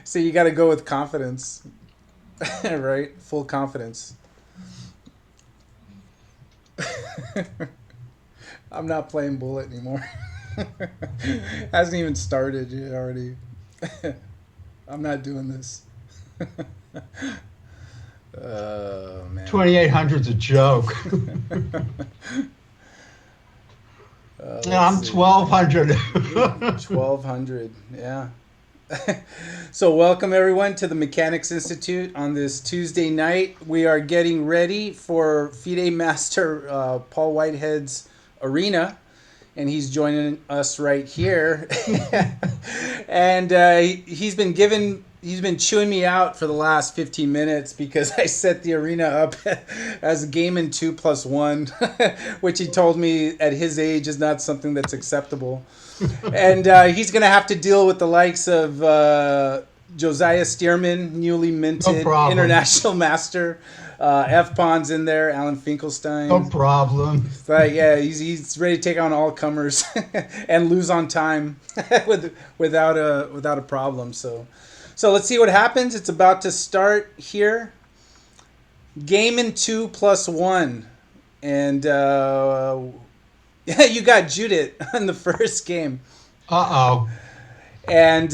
So you got to go with confidence, right? Full confidence. I'm not playing bullet anymore. Hasn't even started yet already. I'm not doing this. Oh man. 2800's a joke. Yeah, Let's I'm see. 1200. 1200. Yeah. So, welcome everyone to the Mechanics Institute on this Tuesday night. We are getting ready for FIDE Master Paul Whitehead's arena, and he's joining us right here. And he's been chewing me out for the last 15 minutes because I set the arena up as a game in 2+1, which he told me at his age is not something that's acceptable. And he's going to have to deal with the likes of Josiah Stearman, newly No minted problem. international master. F Pond's in there, Alan No Finkelstein. problem. But yeah, he's ready to take on all comers and lose on time without a problem. So let's see what happens. It's about to start here. Game in 2+1, and you got Judith on the first game, Uh-oh. and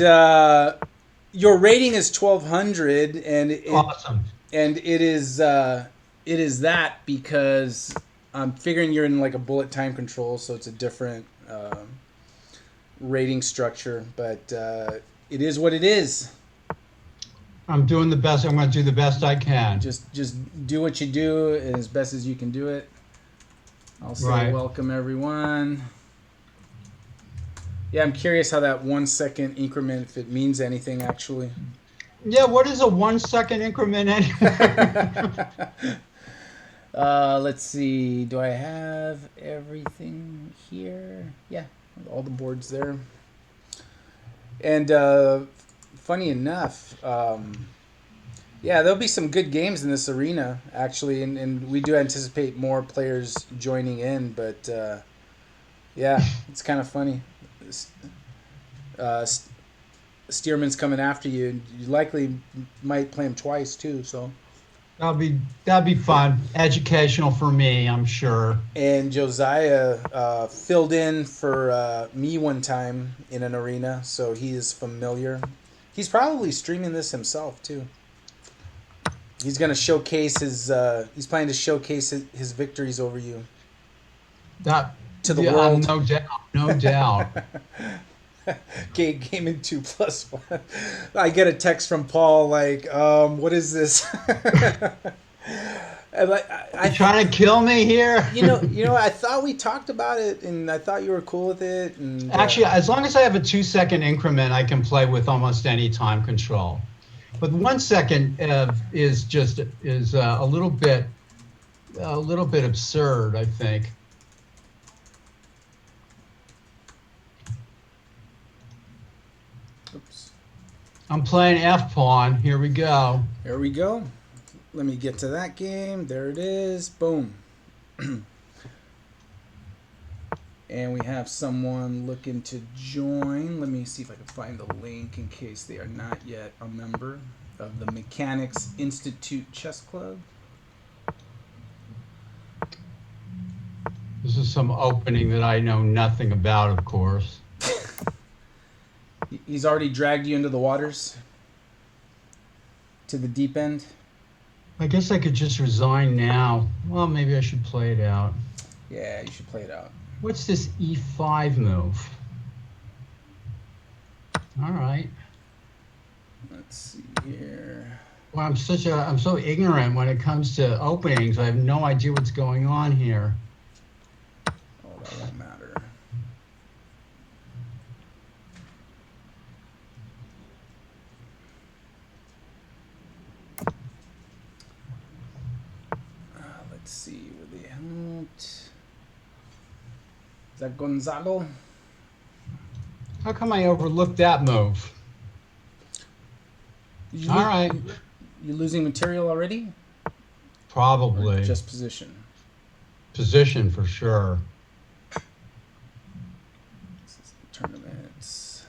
your rating is 1200, and Awesome. it is that because I'm figuring you're in like a bullet time control, so it's a different rating structure, but it is what it is. I'm doing the best. I'm going to do the best I can. Just do what you do as best as you can do it. I'll say Right. welcome everyone. Yeah, I'm curious how that 1 second increment, if it means anything actually. Yeah, what is a 1 second increment anyway? Let's see. Do I have everything here? Yeah, all the boards there. And funny enough, yeah, there'll be some good games in this arena actually, and we do anticipate more players joining in. But yeah, it's kind of funny. Uh, Stearman's coming after you, and you likely might play him twice too. So. That'll be fun. Educational for me, I'm sure. And Josiah filled in for me one time in an arena, so he is familiar. He's probably streaming this himself too. He's gonna showcase his. He's planning to showcase his victories over you That to the Yeah, world. no doubt. No doubt. Game in 2+1. I get a text from Paul like, "What is this?" And like, You trying to kill me here? I thought we talked about it, and I thought you were cool with it, and Actually, as long as I have a 2 second increment, I can play with almost any time control. But 1 second is a little bit absurd, I think. oops. I'm playing F pawn. Here we go. Here we go. Let me get to that game. There it is. Boom. And we have someone looking to join. Let me see if I can find the link in case they are not yet a member of the Mechanics Institute Chess Club. This is some opening that I know nothing about, of course. He's already dragged you into the waters, to the deep end. I guess I could just resign now. Well, maybe I should play it out. Yeah, you should play it out. What's this E5 move? All right. Let's see here. Well, I'm so ignorant when it comes to openings. I have no idea what's going on here. Oh, that won't matter. Let's see where they helped. Is that Gonzalo? How come I overlooked that move? You All right. You losing material already? Or Probably. just position? Position for sure. Tournaments.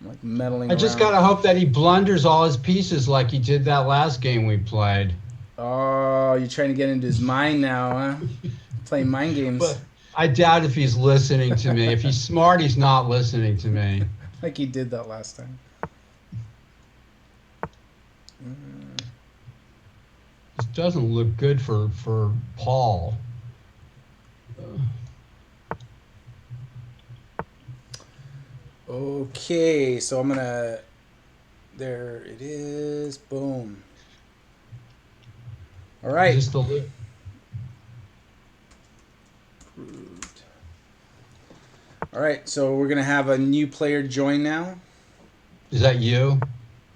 like meddling I just around. gotta hope that he blunders all his pieces like he did that last game we played. Oh, you're trying to get into his mind now, huh? Playing mind games But I doubt if he's listening to me. If he's smart, he's not listening to me. like he did that last time. Mm. This doesn't look good for Paul. Okay, so I'm gonna. There it is. Boom. All Is right. this the Approved. All right, so we're gonna have a new player join now. Is that you?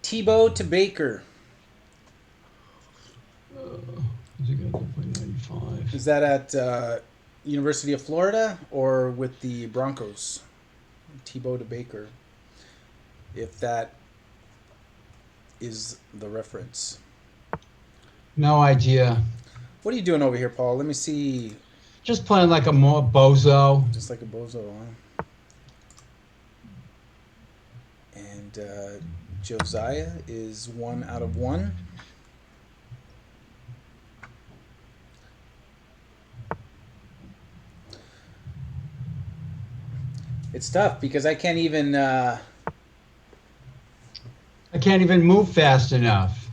Tebow to Baker. Is it going to play 95? Is that at University of Florida or with the Broncos? Tebow to Baker. If that is the reference. No idea. What are you doing over here, Paul? Let me see. Just playing like a more bozo. Just like a bozo, huh? And Josiah is 1 out of 1. It's tough because I can't even. I can't even move fast enough.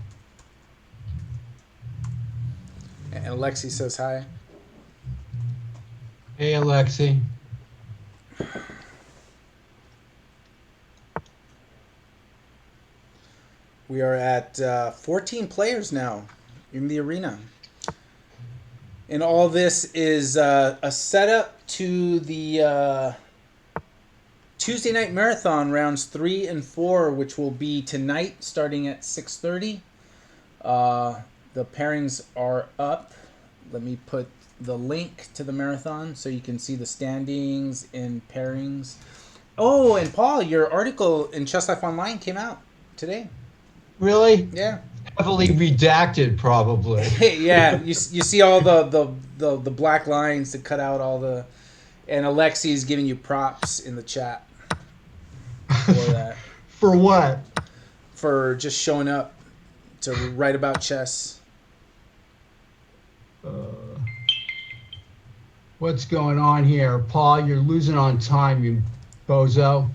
And Alexi says hi. Hey, Alexi. We are at 14 players now in the arena. And all this is a setup to the Tuesday night marathon rounds 3 and 4, which will be tonight starting at 6:30. The pairings are up. Let me put the link to the marathon so you can see the standings and pairings. Oh, and Paul, your article in Chess Life Online came out today. Really? Yeah. Heavily redacted, probably. Yeah, you see all the black lines to cut out all the, and Alexi is giving you props in the chat for that, For what? for just showing up to write about chess. What's going on here? Paul, you're losing on time, you bozo.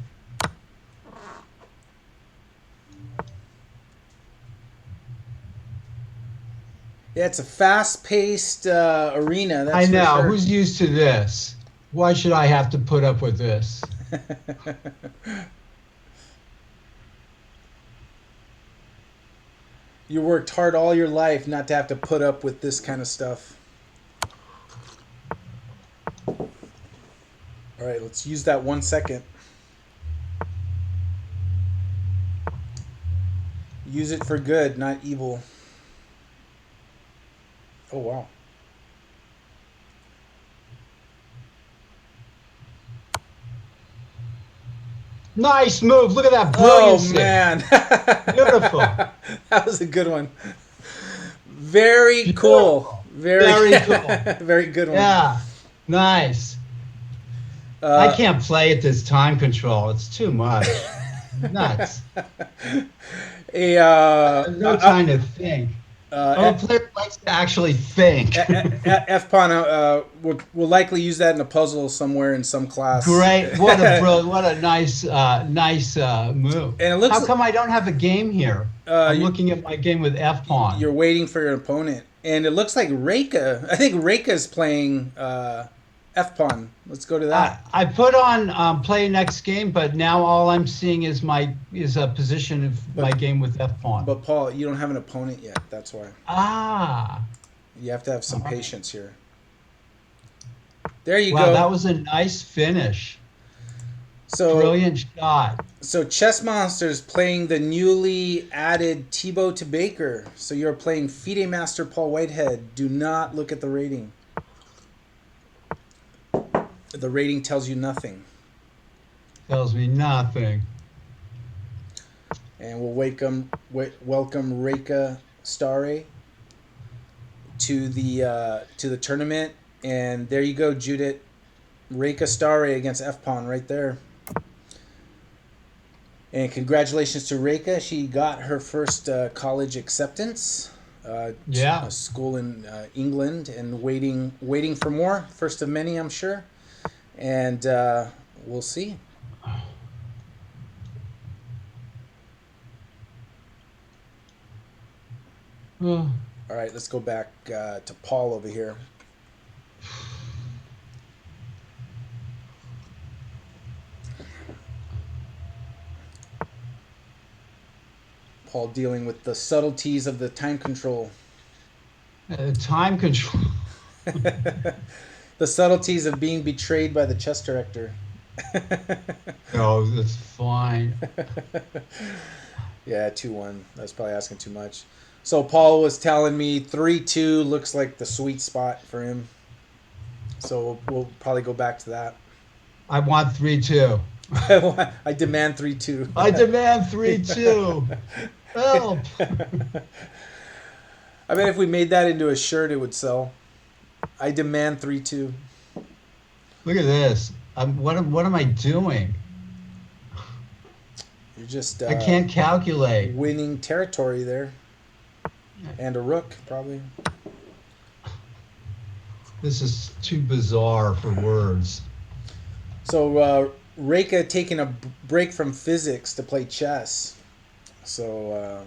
Yeah, it's a fast-paced arena. That's I know. for sure. Who's used to this? Why should I have to put up with this? You worked hard all your life not to have to put up with this kind of stuff. All right, let's use that 1 second. Use it for good, not evil. Oh, wow. Nice move. Look at that Oh, brilliancy. man. Beautiful. That was a good one. Very cool. Beautiful. Very cool. very good one. Yeah. Nice. I can't play at this time control. It's too much. Nuts. No time to think. I'm a player who likes to actually think. F-Pawn, we'll likely use that in a puzzle somewhere in some class. Great. What a nice move. And it looks How come I don't have a game here? I'm looking at my game with F-Pawn. You're waiting for your opponent. And it looks like Reika. I think Reika's playing F-Pawn. Let's go to that. I put on play next game, but now all I'm seeing is a position of my game with F-Pawn. But Paul, you don't have an opponent yet. That's why. Ah. You have to have some patience here. There you go. Wow, that was a nice finish. So brilliant shot. So Chess Monsters playing the newly added Tebow to Baker. So you're playing FIDE Master Paul Whitehead. Do not look at the rating. The rating tells you nothing. Tells me nothing. And we'll welcome Reika Stare to the tournament. And there you go, Judith. Reika Stare against F-Pawn right there. And congratulations to Reika. She got her first college acceptance to a Yeah. school in England, and waiting for more. First of many, I'm sure. And we'll see. Oh. All right, let's go back to Paul over here. Paul dealing with the subtleties of the time control. Time control. The subtleties of being betrayed by the chess director. No, that's fine. Yeah, 2-1. That's probably asking too much. So Paul was telling me 3-2 looks like the sweet spot for him. So we'll probably go back to that. I want 3-2. I demand 3-2. I demand 3-2. Help. I bet if we made that into a shirt, it would sell. I demand 3-2. Look at this. What am I doing? You're just I can't calculate. winning territory there. And a rook, probably. This is too bizarre for words. So Reika taking a break from physics to play chess. So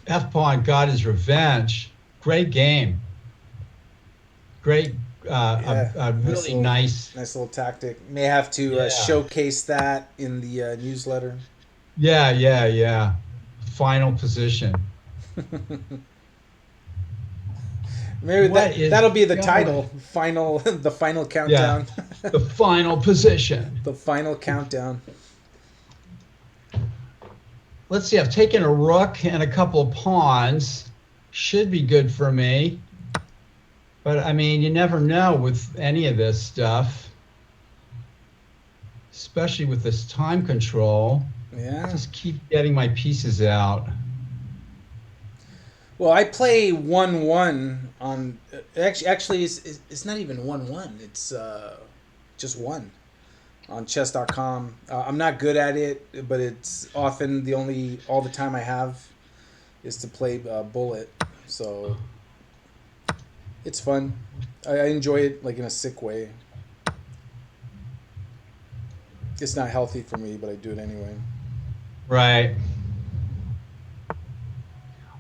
F pawn got his revenge. Great game. Great. yeah, A really nice. nice little tactic. May have to Yeah. showcase that in the newsletter. Yeah. Yeah. Yeah. Final position. Maybe What is that'll be the title. going? Final the final Yeah. countdown. The final position. The final countdown. Let's see. I've taken a rook and a couple of pawns. Should be good for me. But I mean, you never know with any of this stuff, especially with this time control. Yeah. Just keep getting my pieces out. Well, I play 1-1 on actually it's not even 1-1. It's just one on chess.com. I'm not good at it, but it's often all the time I have is to play bullet. So it's fun. I enjoy it like in a sick way. It's not healthy for me, but I do it anyway. Right.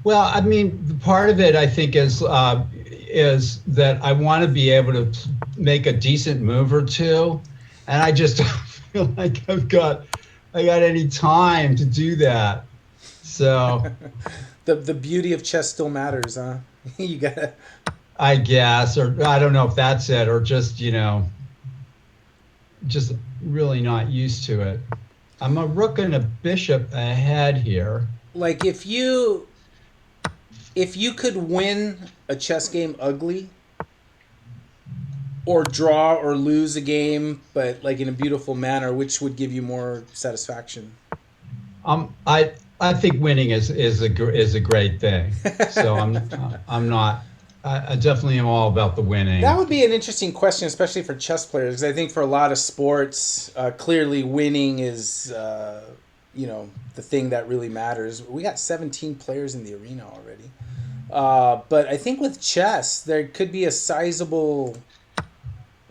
Well, I mean, the part of it I think is that I want to be able to make a decent move or two, and I just don't feel like I got any time to do that. So The beauty of chess still matters, huh? You gotta. I guess, or I don't know if that's it, or just just really not used to it. I'm a rook and a bishop ahead here. Like if you could win a chess game ugly or draw or lose a game but like in a beautiful manner, which would give you more satisfaction? I think winning is a great thing. So I'm not. I definitely am all about the That winning. would be an interesting question, especially for chess players, because I think for a lot of sports, clearly winning is, the thing that really matters. We got 17 players in the arena already. But I think with chess, there could be a sizable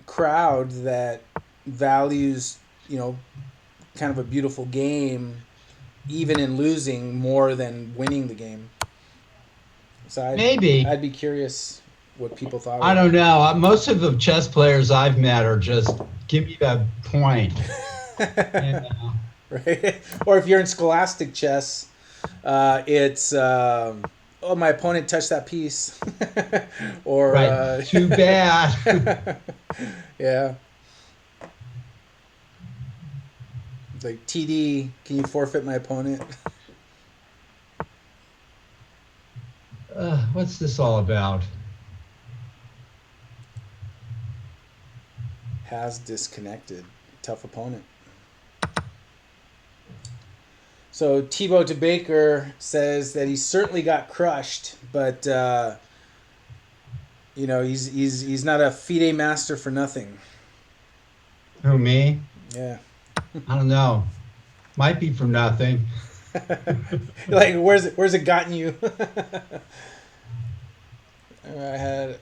crowd that values, kind of a beautiful game, even in losing, more than winning the game. So Maybe. I'd be curious what people thought I of don't know. Most of the chess players I've met are just give me the point. You it. know. Right? Or if you're in scholastic chess, it's oh, my opponent touched that piece, or Right. Too bad. yeah, it's like TD. Can you forfeit my opponent? What's this all about? Has disconnected. Tough opponent. So Tebow to Baker says that he certainly got crushed, but he's not a FIDE master for nothing. Who, me? Yeah. I don't know. Might be from nothing. Like, where's it gotten you? I had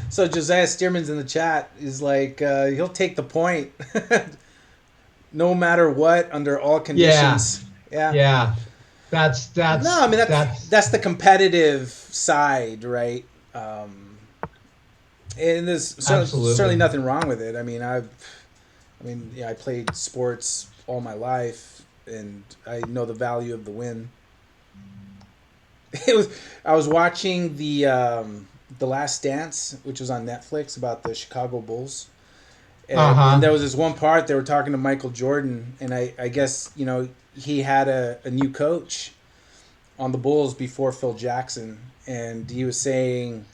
so Josiah Stearman's in the chat. Is like he'll take the point, no matter what, under all Yeah, conditions. Yeah. yeah. No, I mean That's that's the competitive side, right? And there's certainly absolutely. nothing wrong with it. Yeah, I played sports all my life, and I know the value of the win. It was I was watching the Last Dance, which was on Netflix about the Chicago Bulls, and Uh-huh. there was this one part they were talking to Michael Jordan, and I guess he had a new coach on the Bulls before Phil Jackson, and he was saying,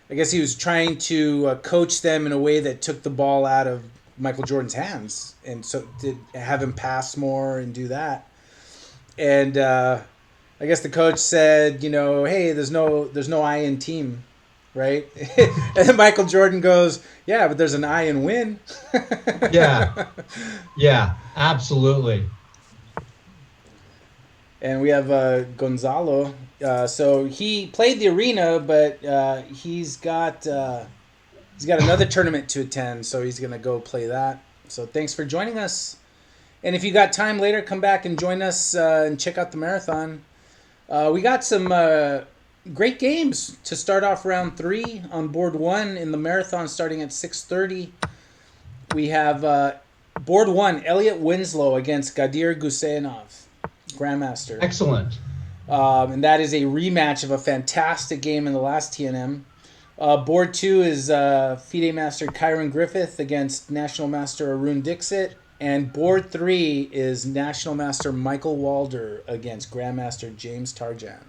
I guess he was trying to coach them in a way that took the ball out of Michael Jordan's hands, and so to have him pass more and do that. And I guess the coach said, hey, there's no I in team, right? And then Michael Jordan goes, yeah, but there's an I in win. Yeah, yeah, absolutely. And we have Gonzalo. So he played the arena, but he's got another tournament to attend, so he's gonna go play that. So thanks for joining us. And if you got time later, come back and join us and check out the marathon. We got some great games to start off round three on board one in the marathon starting at 6:30. We have board one, Elliot Winslow against Gadir Guseyanov, Grandmaster. Excellent. And that is a rematch of a fantastic game in the last TNM. Board two is FIDE Master Kyron Griffith against National Master Arun Dixit. And board three is National Master Michael Walder against Grandmaster James Tarjan.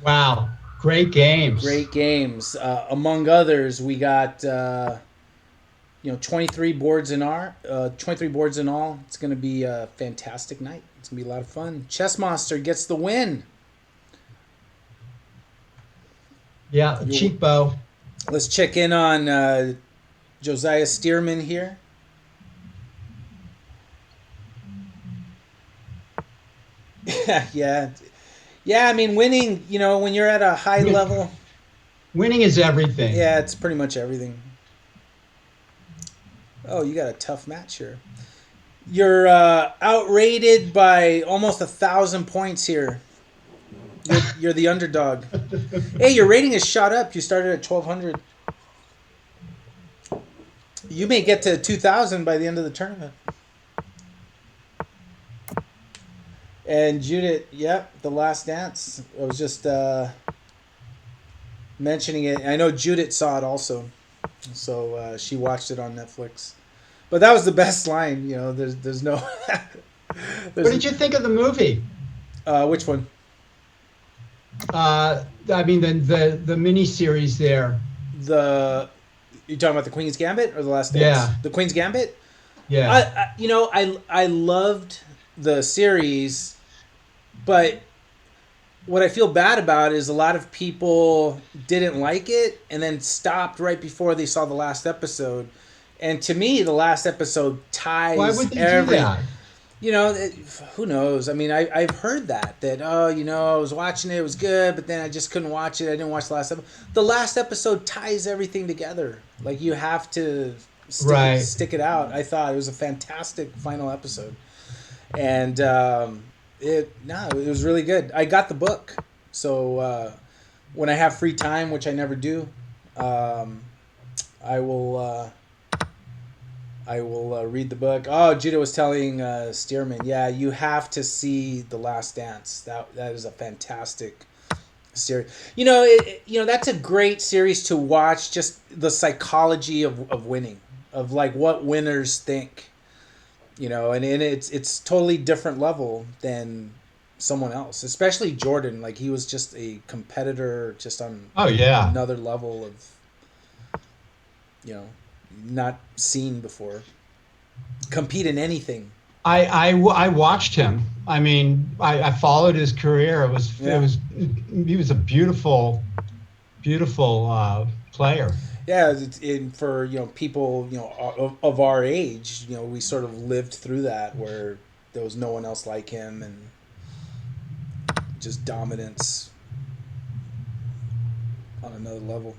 Wow. Great games. Great games. Among others, we got 23 boards in 23 boards in all. It's going to be a fantastic night. It's going to be a lot of fun. Chessmaster gets the win. Yeah, cheap bow. Let's check in on Josiah Stearman here. Yeah, yeah. I mean, winning. When you're at a high level, Winning is everything. yeah, it's pretty much everything. Oh, you got a tough match here. You're outrated by almost 1,000 points here. You're the underdog. Hey, your rating is shot up. You started at 1,200. You may get to 2,000 by the end of the tournament. And Judith, yep, The Last Dance. I was just mentioning it. I know Judith saw it also, so she watched it on Netflix. But that was the best line. There's no. What there's did you think of the movie? which one? I mean the mini series there. The You talking about the Queen's Gambit or the Last Dance? Yeah, The Queen's Gambit. yeah. I loved the series, but what I feel bad about is a lot of people didn't like it and then stopped right before they saw the last episode. And to me, the last episode Why ties would they do every. that? Who knows? I mean, I've heard that I was watching it, it was good, but then I just couldn't watch it. I didn't watch the last episode. The last episode ties everything together. Like you have to Right. stick it out. I thought it was a fantastic final episode, and it was really good. I got the book, so when I have free time, which I never do, um, I will. I will read the book. Oh, Judah was telling Stearman, yeah, you have to see The Last Dance. That is a fantastic series. That's a great series to watch. Just the psychology of winning, of like what winners think. And it's totally different level than someone else, especially Jordan. Like he was just a competitor, just on Oh yeah. another level of you know not seen before. Compete in anything. I watched him. I mean, I followed his career. It Yeah. was he was a beautiful player. Yeah, it's in for people of our age. We sort of lived through that where there was no one else like him and just dominance on another level.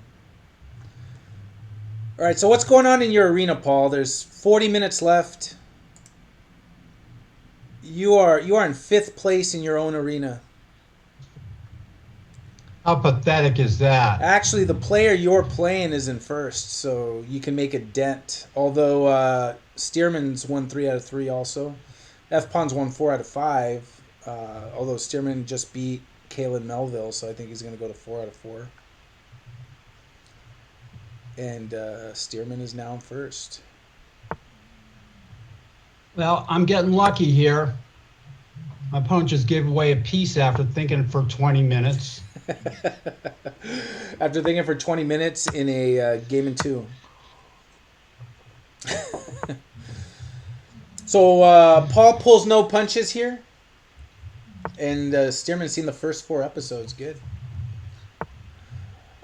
All right, so what's going on in your arena, Paul? There's 40 minutes left. You are in fifth place in your own arena. How pathetic is that? Actually, the player you're playing is in first, so you can make a dent. Although Stearman's won 3 out of 3 also. F Pond's won 4 out of 5. Although Stearman just beat Kalen Melville, so I think he's going to go to 4 out of 4. And Stearman is now in first. Well, I'm getting lucky here. My opponent just gave away a piece after thinking for 20 minutes. After thinking for 20 minutes in a game and two. So Paul pulls no punches here. And Stearman's seen the first 4 episodes. Good.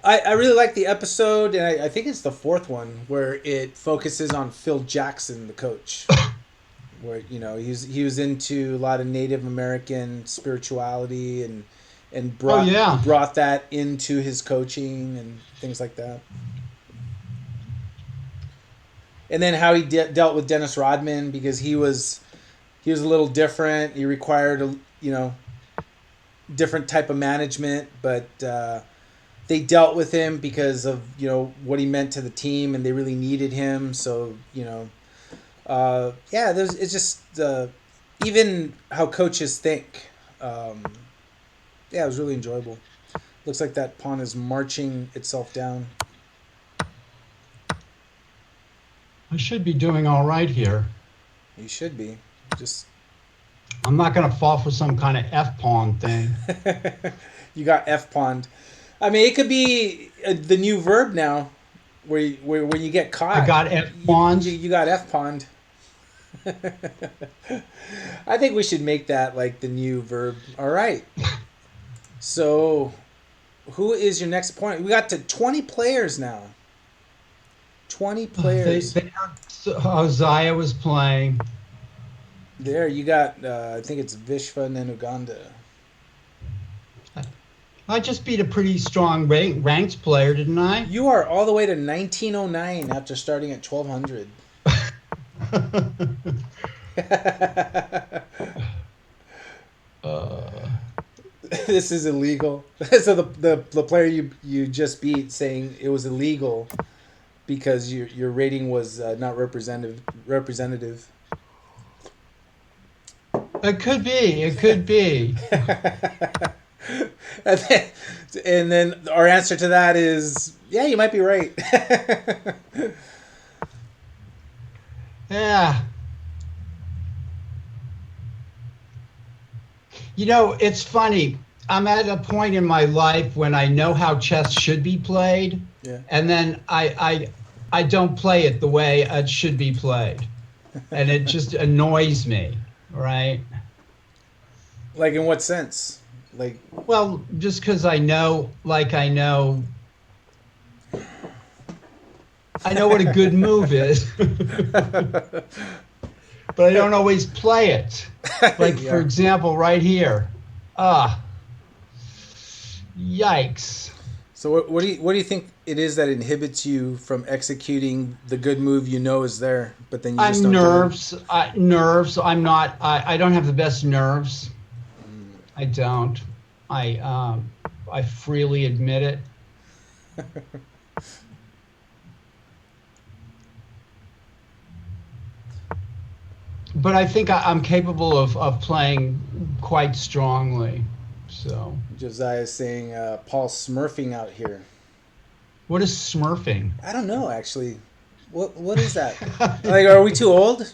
I really like the episode, and I think it's the fourth one, where it focuses on Phil Jackson, the coach. Where he was into a lot of Native American spirituality and Oh brought yeah. brought that into his coaching and things like that. And then how he dealt with Dennis Rodman, because he was a little different. He required a different type of management, but they dealt with him because of what he meant to the team, and they really needed him. So yeah, it's just even how coaches think. Yeah, it was really enjoyable. Looks like that pawn is marching itself down. I should be doing all right here. You should be. Just I'm not going to fall for some kind of F pawn thing. you got F pawned. I mean, it could be the new verb now, where when you get I caught, got F pawns. you got F pawned. I think we should make that like the new verb. All right. So, who is your next opponent? We got to 20 players now. 20 players. Hosea was playing. There, you got, I think it's Vishva Nenuganda. I just beat a pretty strong ranked player, didn't I? You are all the way to 1909 after starting at 1200. This is illegal. So the player you just beat saying it was illegal because your rating was not representative. It could be. It could be. And then our answer to that is, yeah, you might be right. Yeah. It's funny. I'm at a point in my life when I know how chess should be played, Yeah. and then I don't play it the way it should be played, and it just annoys me, right? Like in what sense? Like, Well, just because I know what a good move is, but I don't always play it. Like, yeah. for example, right here. Yikes. So what do you think it is that inhibits you from executing the good move is there, but then you just I'm don't nerves. Nerves. I don't have the best nerves. I don't. I freely admit it. But I think I'm capable of playing quite strongly. So, do it? Josiah's saying Paul's smurfing out here. what is smurfing? I don't know actually. What is that? Like, are we too old?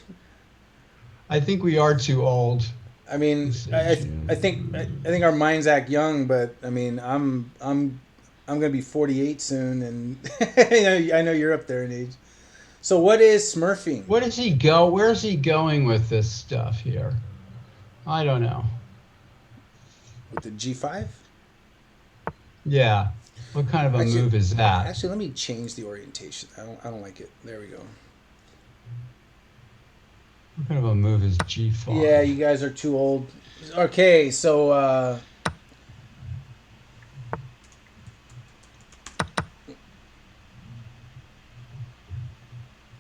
I think we are too old. I mean, I think our minds act young, but I mean, I'm gonna be 48 soon, and I know you're up there in age. So what is smurfing? Where does he go? Where's he going with this stuff here? I don't know. With the G5? Yeah. What kind of a Actually, move is that? actually, let me change the orientation. I don't like it. There we go. What kind of a move is Yeah, G5? you guys are too old. Okay, so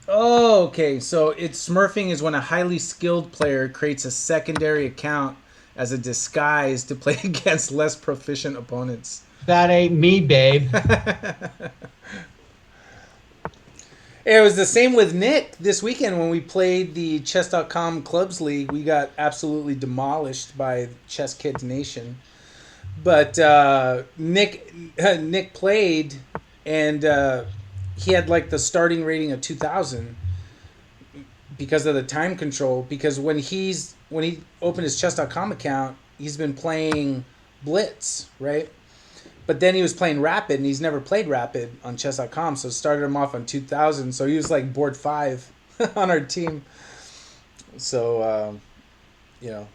oh, okay. So it's smurfing is when a highly skilled player creates a secondary account as a disguise to play against less proficient opponents. That ain't me, babe. It was the same with Nick this weekend when we played the Chess.com Clubs League. We got absolutely demolished by Chess Kids Nation. But Nick played, and he had like the starting rating of 2,000 because of the time control. Because when he opened his Chess.com account, he's been playing Blitz, right? But then he was playing Rapid, and he's never played Rapid on Chess.com, so started him off on 2,000. So he was like board 5 on our team. So you know,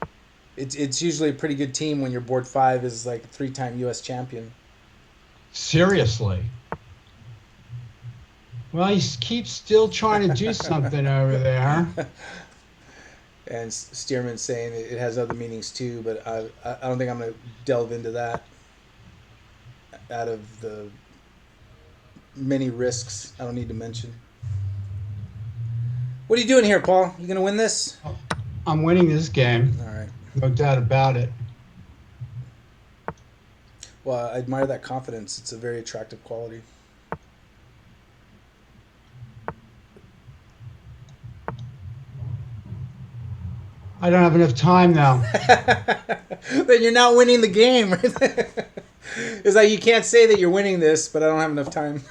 it's usually a pretty good team when your board 5 is like a 3-time U.S. champion. Seriously. Well, he keeps still trying to do something over there. And Stearman saying it has other meanings too, but I don't think I'm going to delve into that out of the many risks I don't need to mention. What are you doing here, Paul? You going to win this? I'm winning this game. All right. No doubt about it. Well, I admire that confidence. It's a very attractive quality. I don't have enough time now. Then you're not winning the game. It's like you can't say that you're winning this, but I don't have enough time.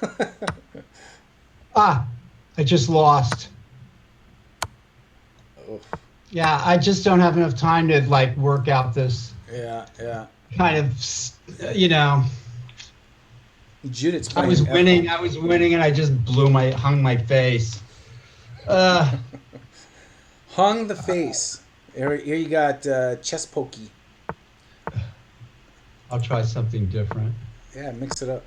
Ah, I just lost. Oh, Yeah, I just don't have enough time to like work out this yeah, yeah. kind of, you know, Judith's I playing was winning, F1. I was winning, and I just hung my face. Uh, Hung the face. Here you got chess pokey. I'll try something different. Yeah, mix it up.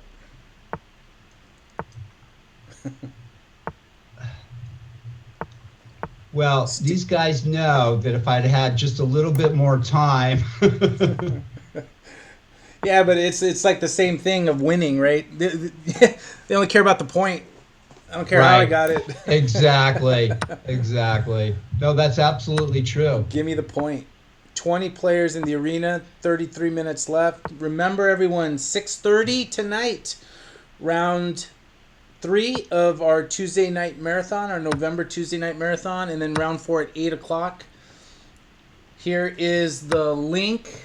Well, St- these guys know that if I'd had just a little bit more time, yeah, but it's like the same thing of winning, right? They only care about the point. I don't care how I right? got it. Exactly, exactly. No, that's absolutely true. Give me the point. 20 players in the arena, 33 minutes left. Remember everyone, 6:30 tonight. Round 3 of our Tuesday night marathon, our November Tuesday night marathon, and then round 4 at 8 o'clock. Here is the link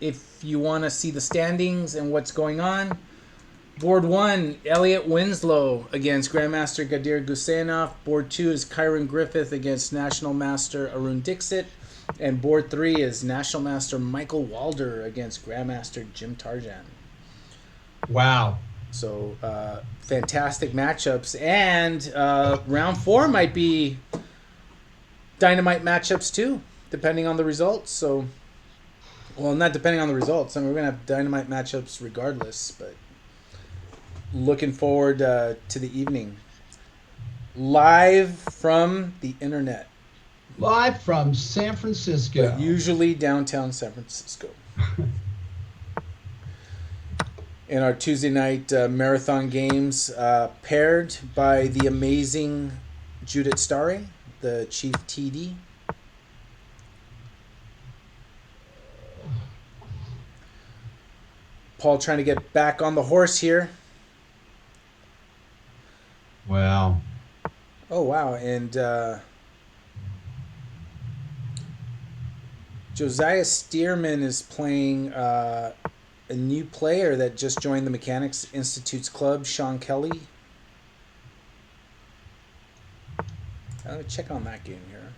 if you want to see the standings and what's going on. Board 1, Elliot Winslow against Grandmaster Gadir Gusenov. Board 2 is Kyron Griffith against National Master Arun Dixit. And Board 3 is National Master Michael Walder against Grandmaster Jim Tarjan. Wow. So, fantastic matchups. And round 4 might be dynamite matchups too, depending on the results. So, well, not depending on the results. I mean, we're going to have dynamite matchups regardless, but looking forward to the evening. Live from the internet, Live from San but Francisco. usually downtown San Francisco. In our Tuesday night marathon games, paired by the amazing Judith Starry, the Chief TD. Paul trying to get back on the horse here. Wow. Oh, wow. And Josiah Stearman is playing a new player that just joined the Mechanics Institute's club, Sean Kelly. Let me check on that game here.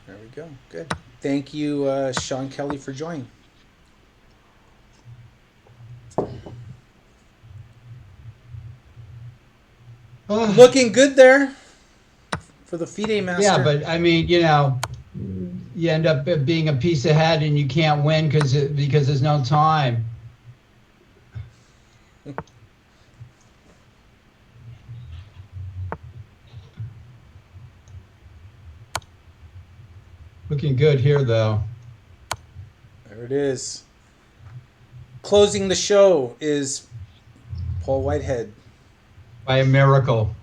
There we go. Good. Thank you, Sean Kelly, for joining. looking good there for the FIDE Yeah, Master. but I mean, you end up being a piece ahead and you can't win because there's no time. Looking good here though. There it is. Closing the show is Paul Whitehead. By a miracle.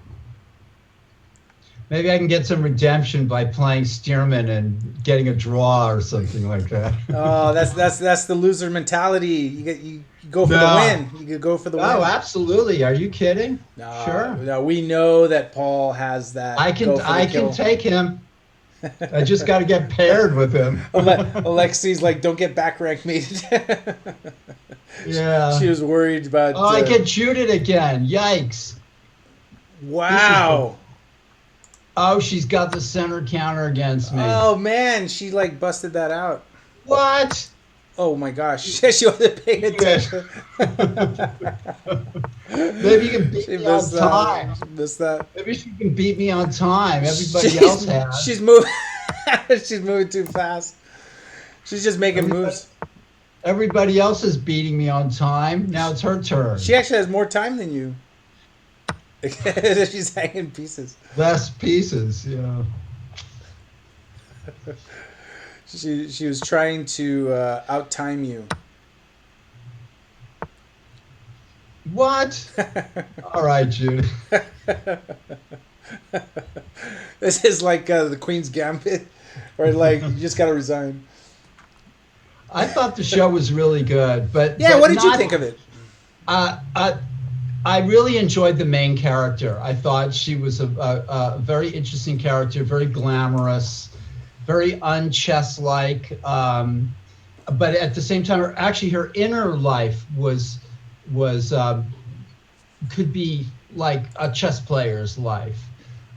Maybe I can get some redemption by playing Stearman and getting a draw or something like that. Oh, that's the loser mentality. You go for the No. win. You could go for the Oh, win. absolutely. Are you kidding? No, Sure. no, we know that Paul has that I can go for the I can kill. take him. I just got to get paired with him. Alexi's like, don't get back rank mated. She Yeah. was worried Oh, about. I get shooted again. Yikes. This is Wow. Oh, she's got the center counter against me. Oh man, she like busted that out. What? Oh my gosh, she wasn't paying Idiot. attention. Maybe you can beat She me on missed that. time. She missed that. Maybe she can beat me on time. Everybody She's else has. she's moving. She's moving too fast. She's just making Everybody, moves. everybody else is beating me on time. Now it's her She turn. actually has more time than you. She's hanging pieces. Less pieces. Yeah. She was trying to out time you. What? All right, Jude. This is like the Queen's Gambit, or like you just gotta resign. I thought the show was really good, but Yeah, what did you not. think of it? Uh, uh, I really enjoyed the main character. I thought she was a very interesting character, very glamorous, very unchess-like. But at the same time, her inner life was could be like a chess player's life.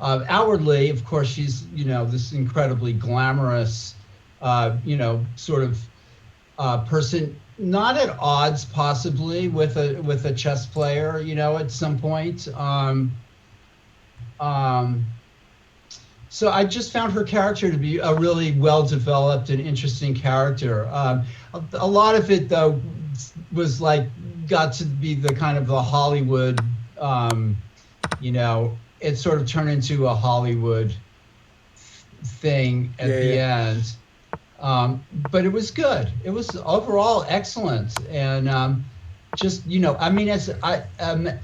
Outwardly, of course, she's this incredibly glamorous, sort of person, not at odds possibly with a chess player, at some point. Um, so I just found her character to be a really well developed and interesting character. A lot of it though was like got to be the kind of the Hollywood, it sort of turned into a Hollywood thing at Yeah, the yeah. end. But it was good. It was overall excellent, and just I mean, as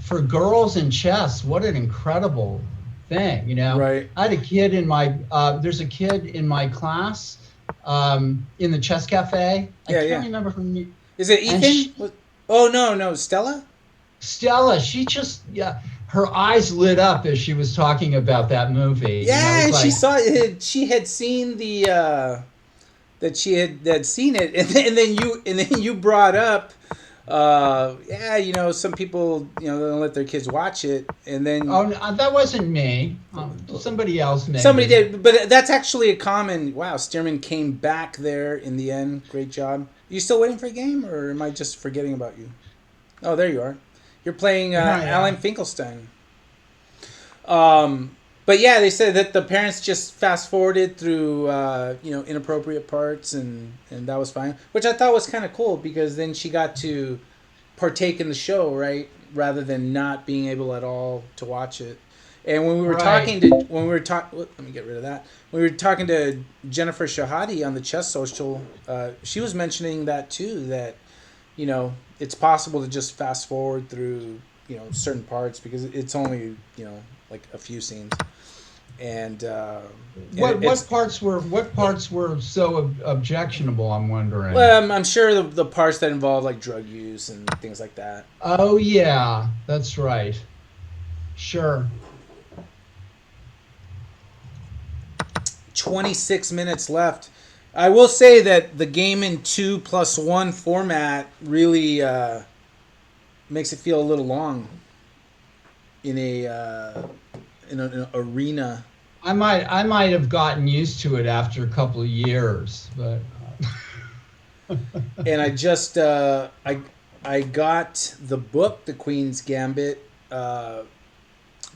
for girls in chess, what an incredible thing. Right. I had a kid in my there's a kid in my class in the chess cafe. I Yeah, can't yeah. remember her name. Is it And Ethan? Oh no, no, Stella. Stella, she just her eyes lit up as she was talking about that movie. Yeah, It's and she like, saw it. She had seen the that she had seen it, and then you brought up, yeah, some people don't let their kids watch it, and then oh, that wasn't me. Somebody else somebody maybe. did, but that's actually a common. Wow, Stearman came back there in the end. Great job. You still waiting for a game, or am I just forgetting about you? Oh, there you are. You're playing Here I Alan am. Finkelstein. But yeah, they said that the parents just fast forwarded through inappropriate parts, and that was fine, which I thought was kind of cool because then she got to partake in the show, right, rather than not being able at all to watch it. And when we were Right. talking to when we were talking, let me get rid of that. When we were talking to Jennifer Shahadi on the Chess Social, she was mentioning that too. That it's possible to just fast forward through certain parts because it's only like a few scenes, and What it's parts were so objectionable? I'm wondering. well, I'm sure the parts that involve like drug use and things like that. Oh yeah, that's right. Sure. 26 minutes left. I will say that the game in 2+1 format really makes it feel a little long in an arena. I might have gotten used to it after a couple of years, but And I just I got the book, The Queen's Gambit,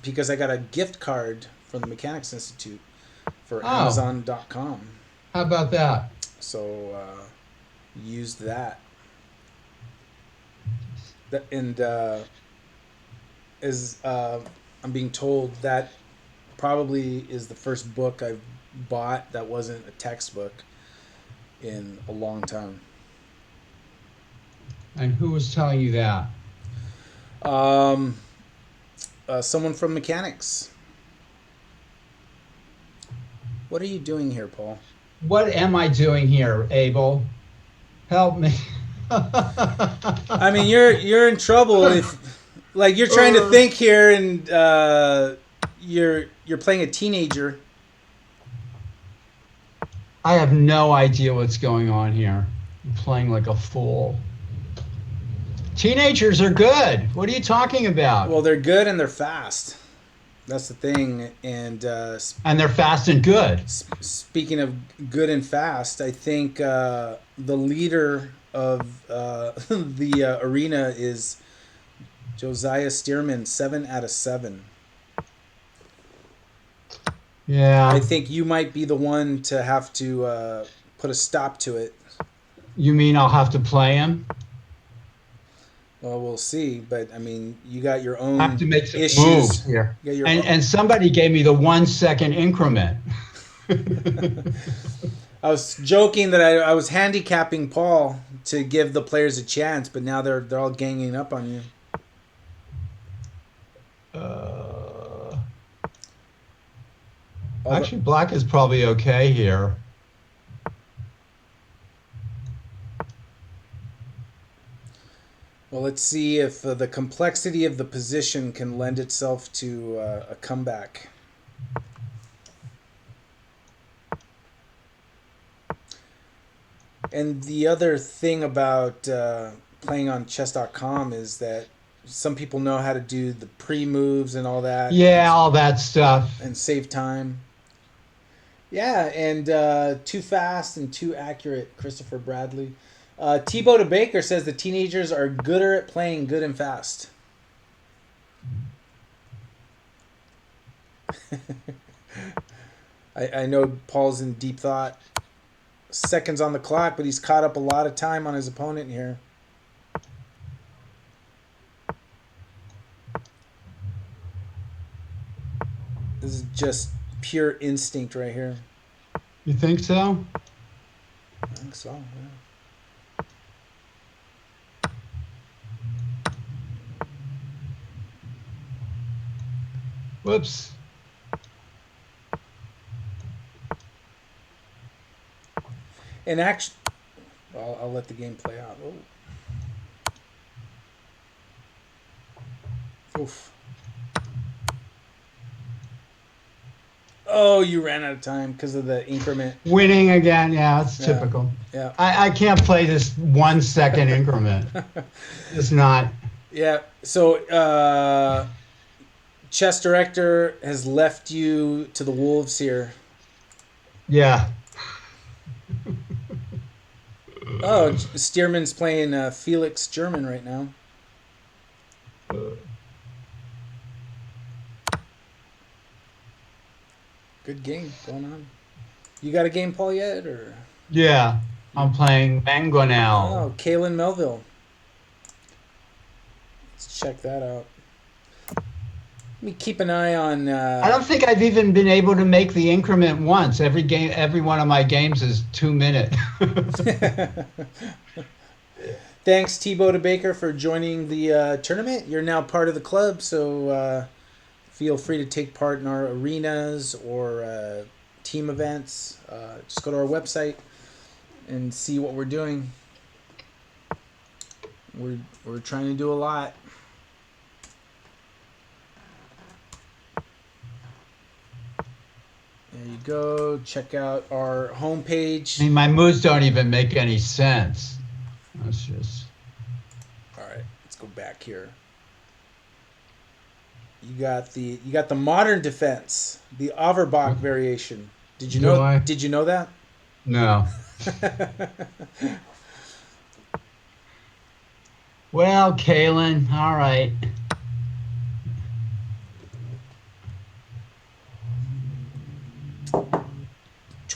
because I got a gift card from the Mechanics Institute for Oh, Amazon.com. how about that? So used that. And as I'm being told, that probably is the first book I've bought that wasn't a textbook in a long time. And who was telling you that? Um, Someone from Mechanics. What are you doing here, Paul? What am I doing here, Abel? Help me. I mean, you're in trouble if, like, you're trying to think here, and you're playing a teenager. I have no idea what's going on here. I'm playing like a fool. Teenagers are good. What are you talking about? Well, they're good and they're fast. That's the thing. And And they're fast and good. speaking of good and fast, I think the leader of the arena is Josiah Stearman, 7 out of 7. I Yeah. think you might be the one to have to put a stop to it. You mean I'll have to play him? Well, we'll see. But I mean, you got your I have to own make some moves issues. here. You got your And own. somebody gave me the 1 second increment. I was joking that I was handicapping Paul to give the players a chance, but now they're all ganging up on you. Uh, Although, actually, black is probably okay here. well, let's see if the complexity of the position can lend itself to a comeback. And the other thing about playing on chess.com is that some people know how to do the pre moves and all that Yeah, all that stuff. and save time. Yeah, and too fast and too accurate, Christopher Bradley. Tebow to Baker says the teenagers are gooder at playing good and fast. I know Paul's in deep thought. Seconds on the clock, but he's caught up a lot of time on his opponent here. This is just pure instinct right here. You think so? I think so. Yeah. Whoops. And actually, I'll let the game play out. Oh. Oof. Oh, you ran out of time because of the increment. Winning again. Yeah, it's Yeah. typical. Yeah. I can't play this 1 second increment. It's not. Yeah. So, chess director has left you to the wolves here. Yeah. Oh, Stearman's playing Felix German right now. Good game going on. You got a game, Paul, yet, or? Yeah. I'm playing Mangonel. Oh, Kalen Melville. Let's check that out. Let me keep an eye on. I don't think I've even been able to make the increment once. Every game, every one of my games is 2 minutes. Thanks, Tebow to Baker, for joining the tournament. You're now part of the club, so feel free to take part in our arenas or team events. Just go to our website and see what we're doing. We're trying to do a lot. There you go. Check out our homepage. I mean, my moves don't even make any sense. That's just. All right, let's go back here. You got the modern defense, the Averbach variation. Did you Do know? I? Did you know that? No. Well, Kalen, all right.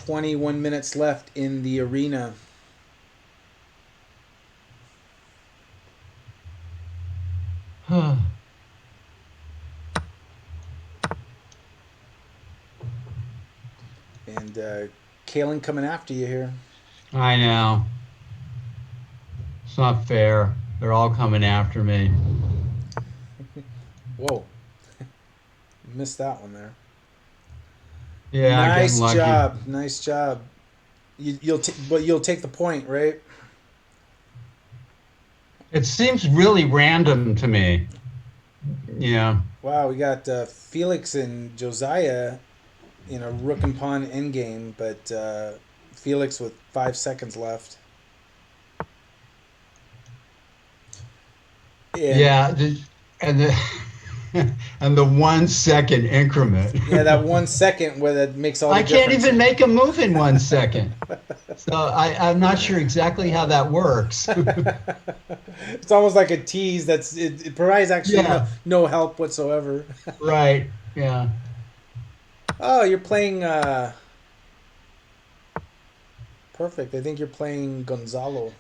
21 minutes left in the arena. And Kalen coming after you here. I know. It's not fair. They're all coming after me. Whoa, missed that one there. Yeah, getting Nice lucky. job, nice job. But you'll take the point, right? It seems really random to me. Yeah. Wow, we got Felix and Josiah in a rook and pawn endgame, but Felix with 5 seconds left. And Yeah. And the and the 1 second increment. yeah, that 1 second where that makes all the I can't difference. even make a move in 1 second. So I'm not sure exactly how that works. It's almost like a tease. It provides actually Yeah. no help whatsoever. Right. Yeah. Oh, you're playing perfect. I think you're playing Gonzalo.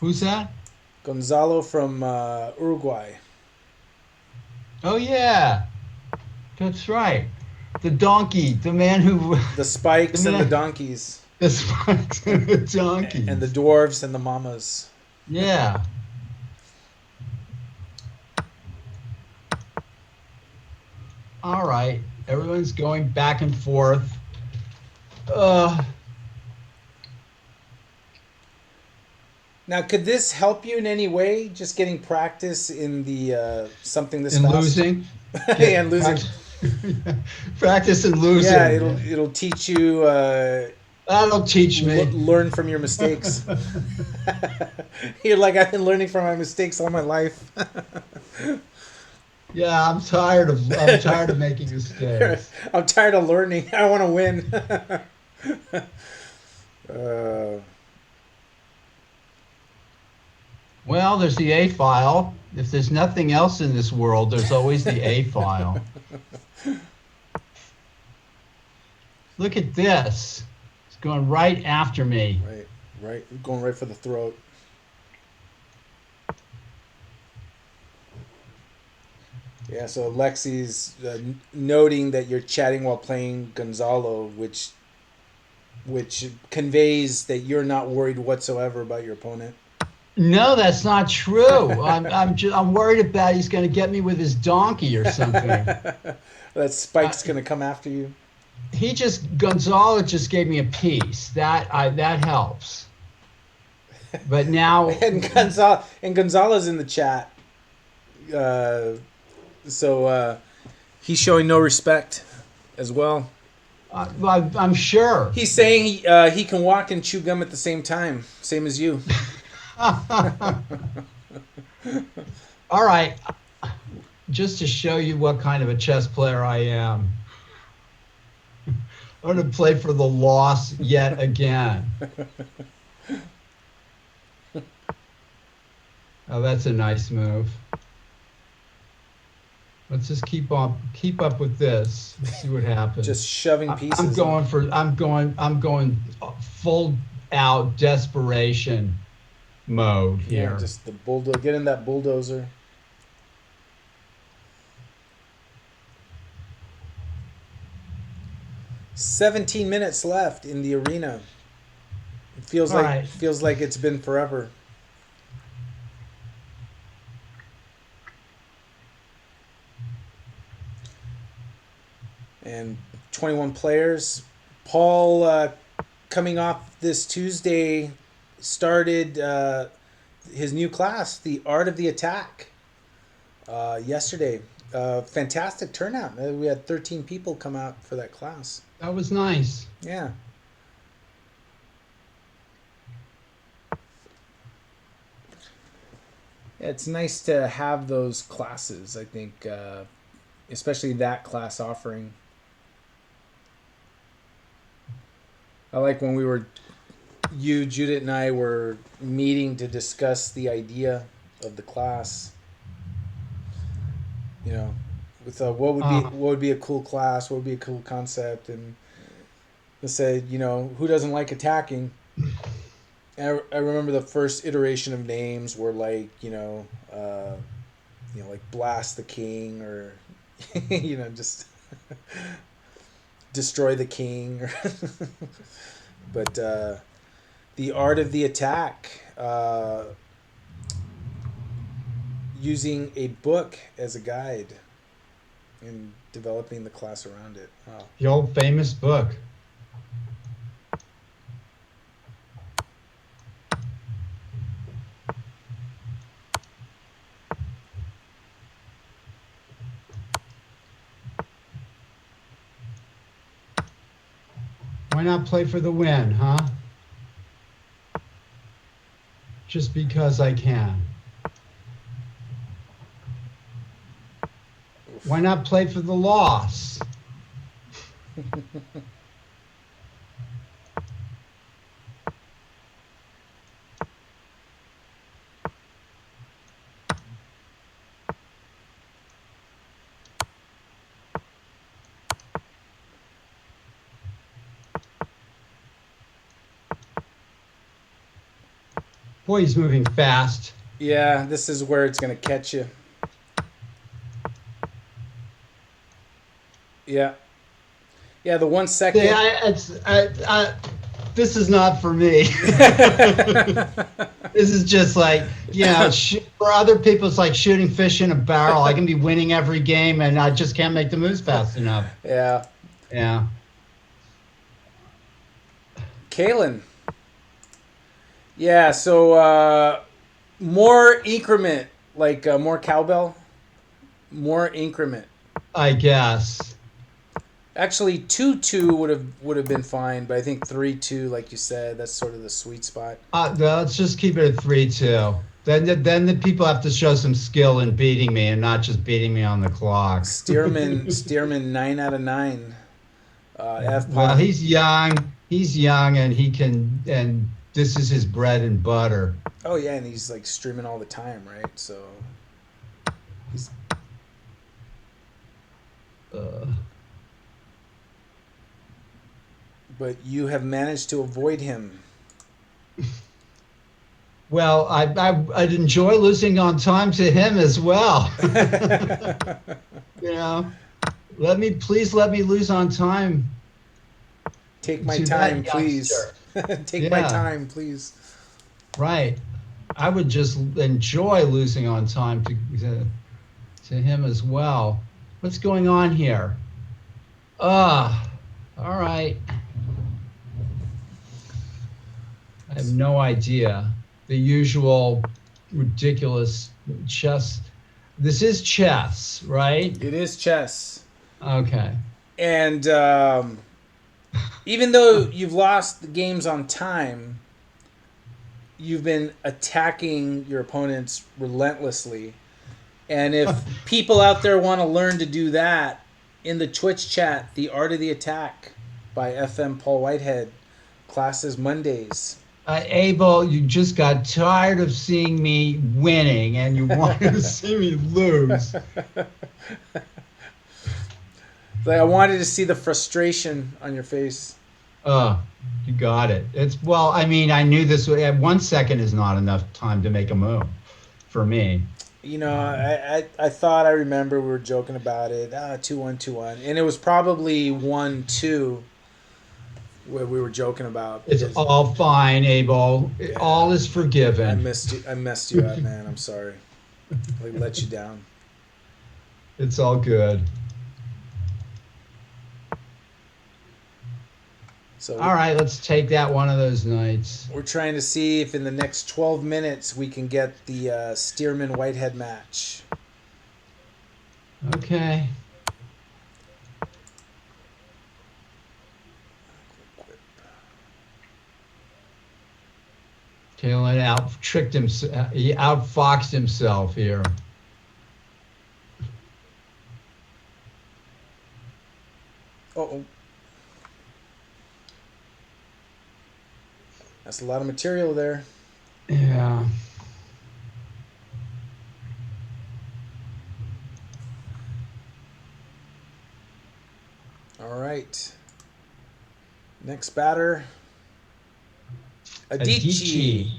Who's that? Gonzalo from Uruguay. Oh yeah. That's right. The donkey, the man who, The the spikes and the man, donkeys, the spikes and the and the donkeys. dwarves and the mamas. Yeah. All right. Everyone's going back and forth. Uh, Now, could this help you in any way? Just getting practice in the something this in fast losing, and get losing. practice, practice in Yeah, losing. it'll teach you That'll teach me. learn from your mistakes. You're like, I've been learning from my mistakes all my life. Yeah, I'm tired of making mistakes. I'm tired of learning. I want to win. uh, Well, there's the A file. If there's nothing else in this world, there's always the A file. Look at this. It's going right after me. right, right, going right for the throat. Yeah, so Lexi's noting that you're chatting while playing Gonzalo, which conveys that you're not worried whatsoever about your opponent. No, that's not true. I'm worried about he's going to get me with his donkey or something. That Uh, Spike's gonna come after you. Gonzalo just gave me a piece. That helps. But now, And Gonzalo's in the chat. Uh, so he's showing no respect as well. I'm sure. He's saying he can walk and chew gum at the same time, same as you. All right, just to show you what kind of a chess player I am, I'm going to play for the loss yet again. Oh, that's a nice move. Let's just keep up with this. Let's see what Just happens. shoving I'm pieces. going full out desperation mode Yeah, here. just the bulldozer. Get in that bulldozer. 17 minutes left in the arena. It All right. feels like it's been forever. And 21 players. Paul, coming off this Tuesday, started his new class, the Art of the Attack, yesterday. Fantastic turnout. We had 13 people come out for that class. That was nice. Yeah. Yeah, it's nice to have those classes, I think, especially that class offering. I like when Judith, and I were meeting to discuss the idea of the class. You know, with what would be Uh, what would be a cool class, what would be a cool concept, and They said, who doesn't like attacking? I remember the first iteration of names were like, like Blast the King or, just Destroy the King. But the art of the attack, using a book as a guide and developing the class around it. Wow. The old famous book. Why not play for the win, huh? Just because I can. Why not play for the loss? Boy, he's moving fast. Yeah, this is where it's going to catch you. Yeah. Yeah, the 1 See, second. this is not for me. This is just like, for other people, it's like shooting fish in a barrel. I can be winning every game, and I just can't make the moves fast enough. Yeah. Yeah. Kalen. Yeah, so more increment, like more cowbell, more increment. I guess. Actually, 2-2 would have been fine, but I think 3-2, like you said, that's sort of the sweet spot. Let's just keep it at 3-2. Then the people have to show some skill in beating me and not just beating me on the clock. Stearman 9 out of 9. F Well, pawn. he's young. He's young, and and this is his bread and butter. Oh yeah, and he's like streaming all the time, right? So he's Uh, but you have managed to avoid him. well, I'd enjoy losing on time to him as well. you know, please let me lose on time Take my to time, that please. youngster. Take my Yeah, time, please. right. I would just enjoy losing on time to him as well. What's going on here? All right. I have no idea. The usual ridiculous chess. This is chess, right? It is chess. Okay. And even though you've lost the games on time, you've been attacking your opponents relentlessly. And if people out there want to learn to do that, in the Twitch chat, The Art of the Attack by FM Paul Whitehead, classes Mondays. Abel, you just got tired of seeing me winning and you wanted to see me lose. Like I wanted to see the frustration on your face. Uh, you got it. I mean, I knew this at 1 second is not enough time to make a move for me. I thought I remember we were joking about it. 2-1, 2-1, and it was probably 1-2 where we were joking about It's because all fine, Abel. yeah, All is forgiven. I messed you up, man. I'm sorry. I let you down. It's all good. So All right, let's take that one of those nights. we're trying to see if in the next 12 minutes we can get the Stearman Whitehead match. Okay. Kalen out tricked him. He outfoxed himself here. Oh, that's a lot of material there. Yeah. All right. Next batter, Adichie. Adichie.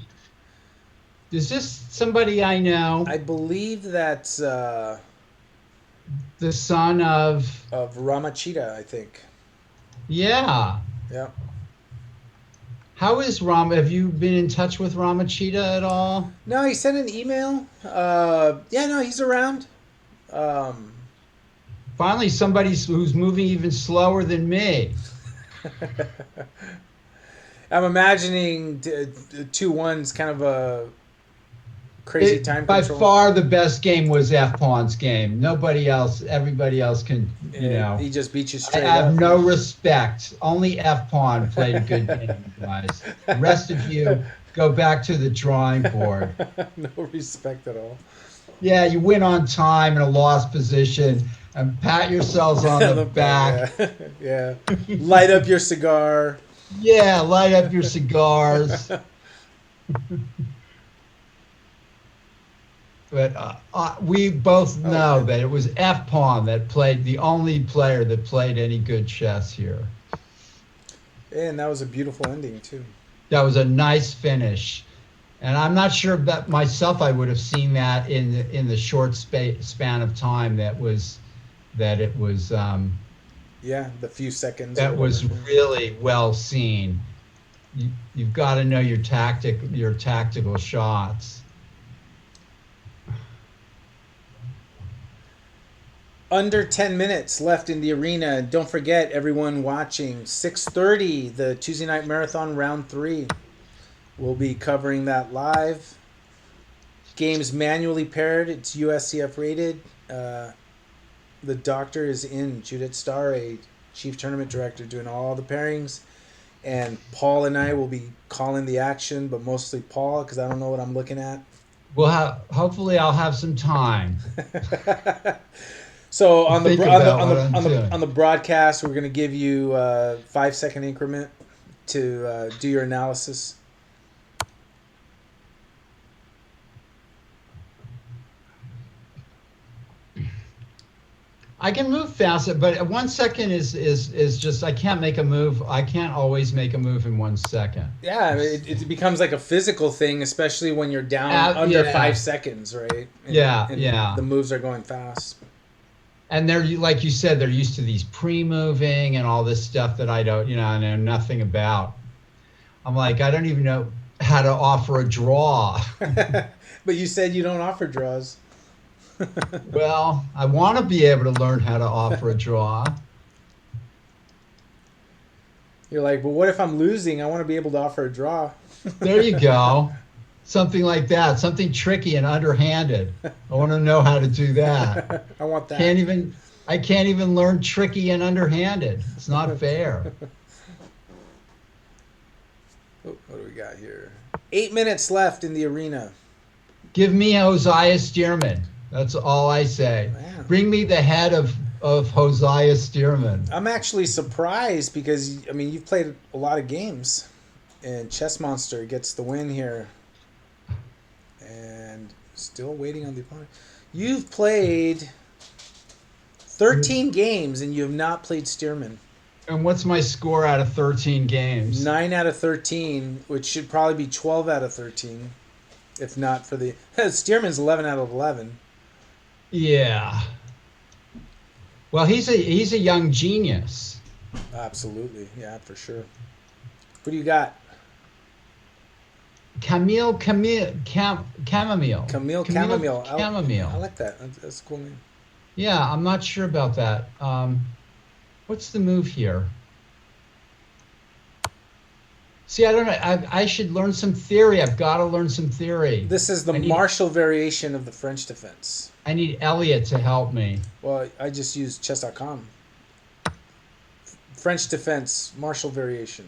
Is this somebody I I know? believe that's The son of, of Ramachita, I think. yeah. Yeah. How is Ram? Have you been in touch with Ramachita at all? No, he sent an email. Yeah, no, he's around. Um, Finally, somebody who's moving even slower than me. I'm imagining 2-1's kind of a crazy time It by control. far the best game was F Pawn's game. Nobody else, everybody else can, you He know. just beat you I straight have up. no respect. Only F Pawn played a good game, you guys. The rest of you go back to the drawing board. No respect at all. Yeah, you win on time in a lost position and pat yourselves on the Look back, back. yeah, yeah. Light up your cigar. Yeah, light up your cigars. But we both Oh, know that it was F Pawn that played the only player that played any good chess here. and that was a beautiful ending too. That was a nice finish. And I'm not sure that myself I would have seen that in the short span of time that it was Yeah, the few seconds or that whatever. was really well seen. You've got to know your tactical shots. Under 10 minutes left in the arena. Don't forget, everyone watching, 6:30, the Tuesday Night Marathon Round 3. We'll be covering that live. Games manually paired. It's USCF rated. The doctor is in. Judith Starr, a chief tournament director, doing all the pairings. And Paul and I will be calling the action, but mostly Paul because I don't know what I'm looking at. Hopefully I'll have some time So to on the think on the about on what the I'm on the doing. on the broadcast, we're gonna give you a 5 second increment to do your analysis. I can move faster, but 1 second is just I can't make a move. I can't always make a move in 1 second. Yeah, it becomes like a physical thing, especially when you're down under Yeah, 5 seconds, right? yeah, And yeah. the moves are going fast. And they're like you said, they're used to these pre-moving and all this stuff that I don't, I know nothing about. I'm like, I don't even know how to offer a draw. But you said you don't offer draws. Well, I want to be able to learn how to offer a draw. You're like, well, what if I'm losing? I want to be able to offer a draw. There you go. Something like that, something tricky and underhanded. I want to know how to do that. I want that. Can't even I can't even learn tricky and underhanded. It's not fair. Oh, what do we got here? 8 minutes left in the arena. Give me Hosea Stearman. That's all I say. Man. Bring me the head of Hosea Stearman. I'm actually surprised because, I mean, you've played a lot of games, and Chess Monster gets the win here. And still waiting on the opponent. You've played 13 games, and you have not played Stearman. And what's my score out of 13 games? 9 out of 13, which should probably be 12 out of 13, if not for the... Stearman's 11 out of 11. Yeah. Well, he's a young genius. Absolutely. Yeah, for sure. What do you got? Chamomile. Camille Chamomile. Chamomile. I like that. That's a cool name. Yeah, I'm not sure about that. What's the move here? See, I don't know. I should learn some theory. I've got to learn some theory. This is the Marshall variation of the French defense. I need Elliot to help me. Well, I just used chess.com. French defense, Marshall variation.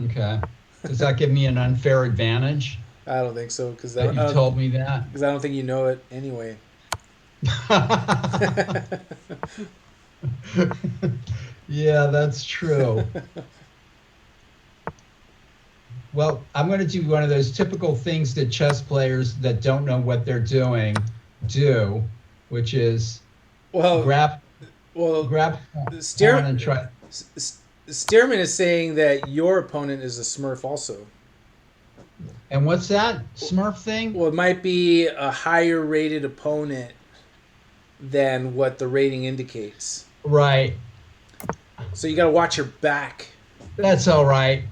Okay. Does that give me an unfair advantage I don't think so because that you told me that? I don't think you know it anyway. Yeah, that's true. Well, I'm going to do one of those typical things that chess players that don't know what they're doing do, which is Well, grab well, pawn Stearman, and try. Stearman is saying that your opponent is a Smurf also. And what's that Smurf thing? Well, it might be a higher rated opponent than what the rating indicates. Right. So you got to watch your back. That's all right.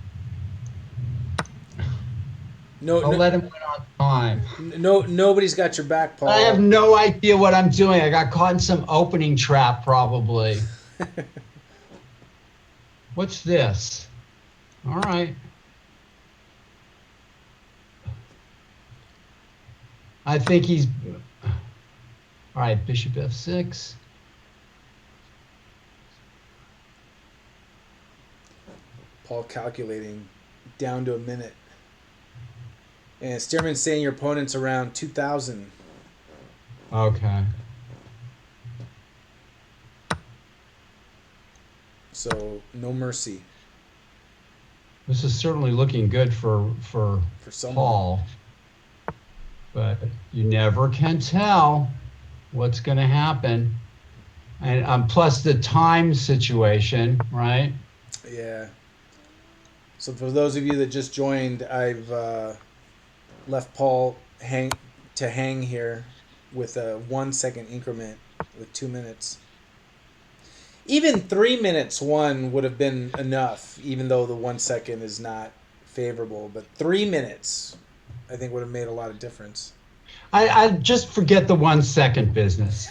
No, I'll no, let him win on time. no, nobody's got your back, I have Paul. no idea what I'm doing. I got caught in some opening trap, probably. What's this? All right. I think he's. All right, bishop f6. Paul calculating down to a minute. And Stearman's saying your opponent's around 2,000. Okay. So no mercy This is certainly looking good for for someone. Paul. But you never can tell what's going to happen. And plus the time situation, right? Yeah. So for those of you that just joined, I've left Paul hang here with a 1 second increment with 2 minutes. Even 3 minutes one would have been enough, even though the 1 second is not favorable. But 3 minutes, I think, would have made a lot of difference. I just forget the 1 second business.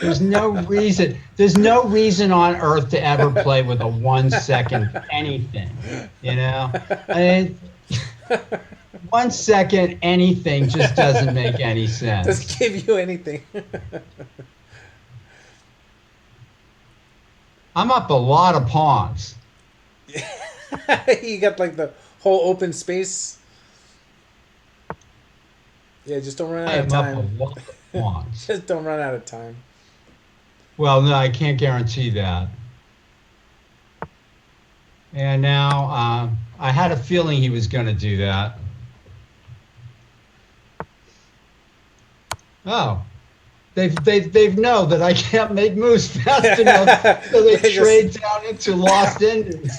There's no reason. There's no reason on earth to ever play with a 1 second anything. You know, I mean, 1 second anything just doesn't make any sense. Doesn't give you anything. I'm up a lot of pawns. You got like the whole open space. Yeah, just don't run I out of am up a time. lot of pawns. Just don't run out of time. Well, no, I can't guarantee that. And now I had a feeling he was going to do that. Oh, they've know that I can't make moves fast enough, so they trade down into lost endings.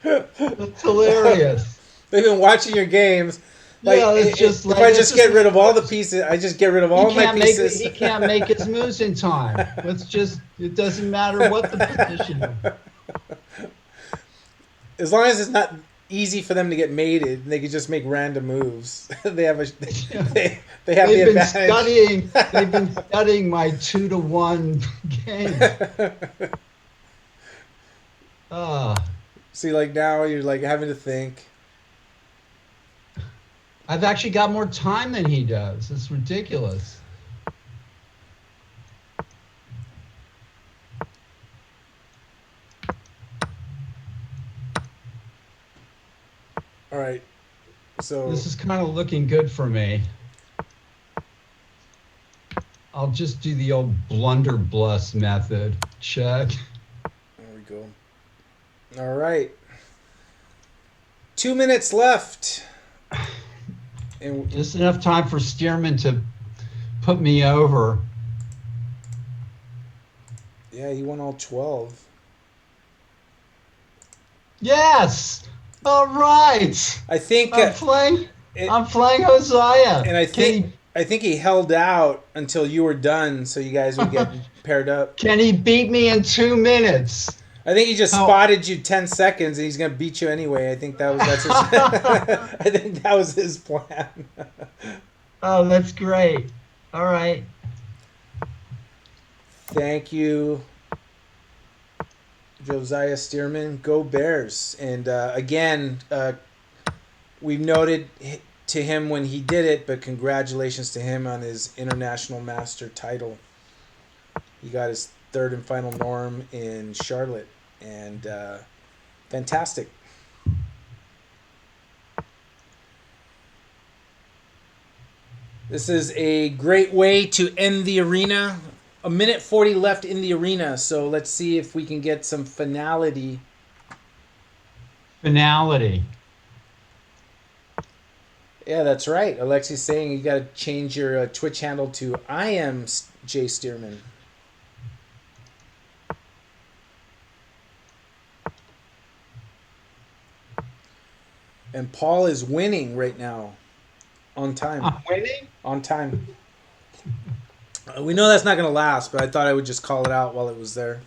That's hilarious. They've been watching your games. Like, Yeah, it's just if like I just get rid of all the pieces, I just get rid of all my pieces. He can't make his moves in time. It doesn't matter what the position is. As long as it's not easy for them to get mated, they can just make random moves. They have they have the advantage. They've been studying my 2-to-1 game. See, like now you're like having to think. I've actually got more time than he does. It's ridiculous. All right, so this is kind of looking good for me. I'll just do the old blunderbuss method. Check. There we go. All right, 2 minutes left. And just enough time for Stearman to put me over. Yeah, he won all 12. Yes. All right. I think I'm playing Hosea. And I think he held out until you were done, so you guys would get paired up. Can he beat me in 2 minutes? I think he just spotted you 10 seconds, and he's gonna beat you anyway. I think that's his. I think that was his plan. Oh, that's great. All right. Thank you, Josiah Stearman. Go Bears! And again, we've noted to him when he did it, but congratulations to him on his International Master title. He got his third and final norm in Charlotte, and fantastic. This is a great way to end the arena. 1:40 left in the arena, so let's see if we can get some finality. Finality. Yeah, that's right. Alexi's saying you got to change your Twitch handle to I am Jay Stearman. And Paul is winning right now on time. I'm winning. On time. We know that's not going to last, but I thought I would just call it out while it was there.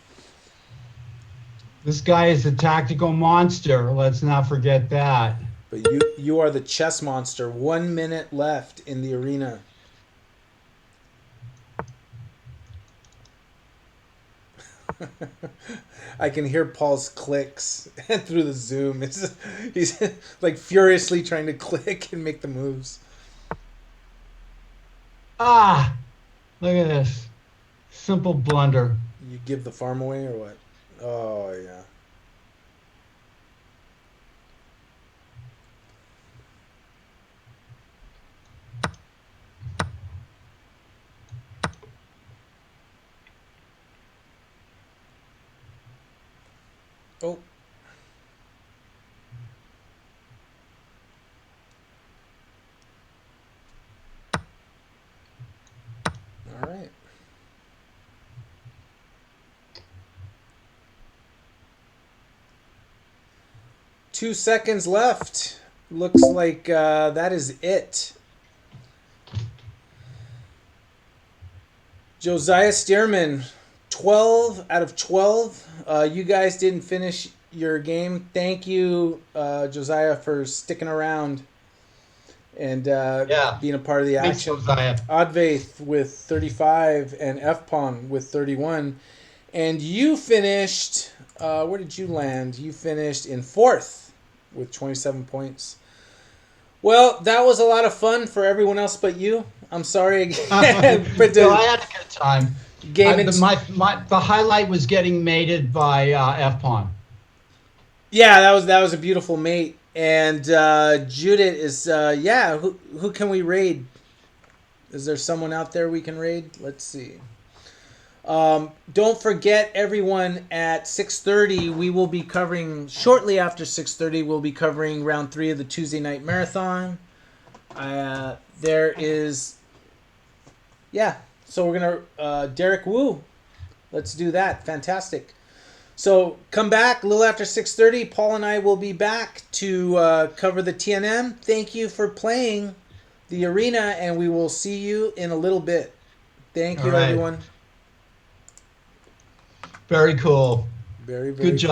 This guy is a tactical monster. Let's not forget that. But you are the chess monster. 1 minute left in the arena. I can hear Paul's clicks through the Zoom. He's like furiously trying to click and make the moves. Ah, look at this. Simple blunder. You give the farm away or what? Oh, yeah. Oh. All right. 2 seconds left. Looks like that is it. Josiah Stearman, 12 out of 12. You guys didn't finish your game. Thank you, Josiah, for sticking around and Yeah. being a part of the Thanks, action. Josiah. Oddvaith with 35 and FPON with 31. And you finished, where did you land? You finished in fourth with 27 points. Well, that was a lot of fun for everyone else but you. I'm sorry again. But No, I had a good time. game The highlight was getting mated by F-Pawn. yeah, that was a beautiful mate. And Judith is yeah. Who can we raid? Is there someone out there we can raid? Let's see. Don't forget, everyone, at 6:30 we will be covering shortly after 6:30. We'll be covering round 3 of the Tuesday night marathon. There is, yeah. So we're gonna Derek Wu. Let's do that. Fantastic. So come back a little after 6:30. Paul and I will be back to cover the TNM. Thank you for playing the arena, and we will see you in a little bit. Thank you, All right. everyone. Very cool. Very, very Good job.